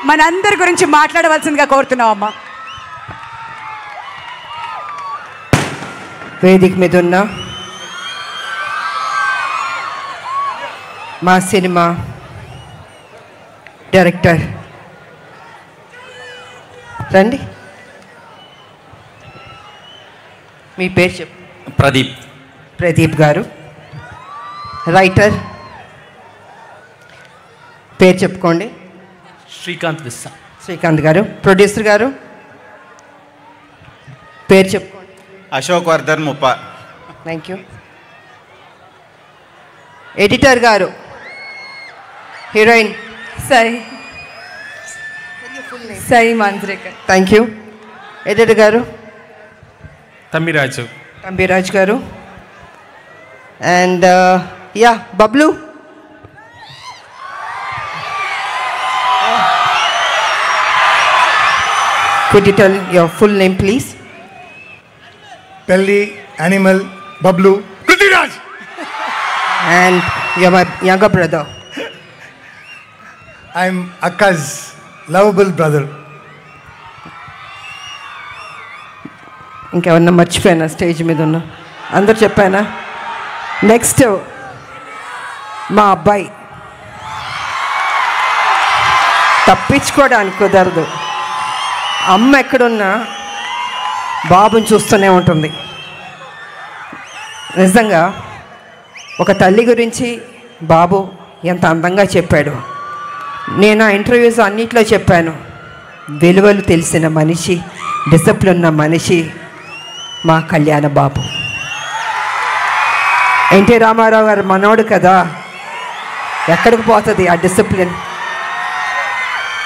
మనందరి గురించి మాట్లాడవలసిందిగా కోరుతున్నాం అమ్మా. వేదిక మీద ఉన్న మా సినిమా డైరెక్టర్ రండి, మీ పేరు చెప్పు. ప్రదీప్ గారు. రైటర్ పేరు చెప్పుకోండి. శ్రీకాంత్ గారు. ప్రొడ్యూసర్ గారు పేరు చెప్పుకోండి. అశోక్ వర్ధన్ ముప్ప. Thank you. ఎడిటర్ గారు, heroine Sai Manjrekar. Thank you. Editor గారు తంబిరాజు గారు. And yeah Bablu. Could you tell your full name, please? Pelli, Animal, Bablu, Prithviraj. And you're my younger brother. I'm Akka's lovable brother. ఇంకెవరన్నా మర్చిపోయానా స్టేజ్ మీద ఉన్న? అందరు చెప్పానా? నెక్స్ట్ మా అబ్బాయి. తప్పించుకోవడానికి కుదరదు. అమ్మ ఎక్కడున్నా బాబుని చూస్తూనే ఉంటుంది. నిజంగా ఒక తల్లి గురించి బాబు ఎంత అందంగా చెప్పాడు. నేను ఆ ఇంటర్వ్యూస్ అన్నిట్లో చెప్పాను. విలువలు తెలిసిన మనిషి, డిసిప్లిన్ ఉన్న మనిషి మా కళ్యాణ బాబు. ఎన్టీ రామారావు గారు మనోడు కదా, ఎక్కడికి పోతుంది ఆ డిసిప్లిన్?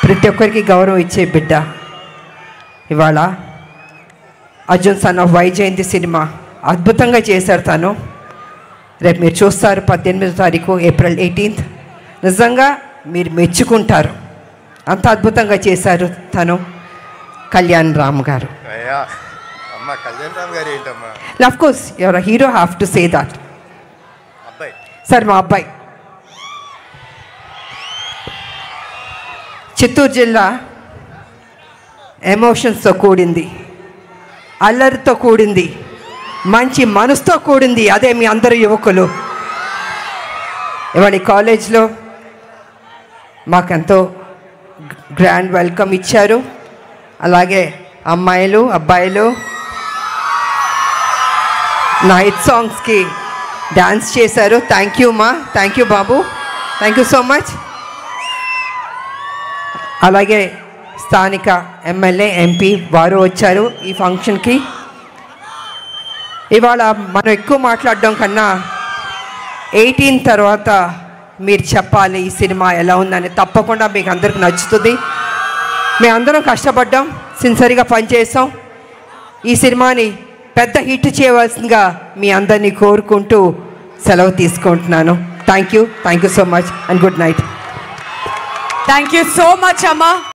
ప్రతి ఒక్కరికి గౌరవం ఇచ్చే బిడ్డ. ఇవాళ Arjun son of Vyjayanthi cinema అద్భుతంగా చేశారు తను. రేపు మీరు చూస్తారు 18వ తారీఖు ఏప్రిల్ 18th. నిజంగా మీరు మెచ్చుకుంటారు, అంత అద్భుతంగా చేశారు తను. కళ్యాణ్ రామ్ గారు. Of course your hero, have to say that. Sir మా అబ్బాయి చిత్తూరు జిల్లా ఎమోషన్స్తో కూడింది, అల్లరితో కూడింది, మంచి మనసుతో కూడింది. అదే మీ అందరు యువకులు ఇవాళ కాలేజ్లో మాకెంతో గ్రాండ్ వెల్కమ్ ఇచ్చారు. అలాగే అమ్మాయిలు అబ్బాయిలు నా హిట్ సాంగ్స్కి డాన్స్ చేశారు. థ్యాంక్ యూ మా, thank you Babu, thank you so much. అలాగే స్థానిక ఎమ్మెల్యే ఎంపీ వారు వచ్చారు ఈ ఫంక్షన్కి. ఇవాళ మనం ఎక్కువ మాట్లాడడం కన్నా 18 తర్వాత మీరు చెప్పాలి ఈ సినిమా ఎలా ఉందని. తప్పకుండా మీకు అందరికి నచ్చుతుంది. మేము అందరం కష్టపడ్డాం, సిన్సియర్గా పనిచేసాం. ఈ సినిమాని పెద్ద హిట్ చేయవలసిందిగా మీ అందరినీ కోరుకుంటూ సెలవు తీసుకుంటున్నాను. Thank you so much and good night. Thank you so much అమ్మా.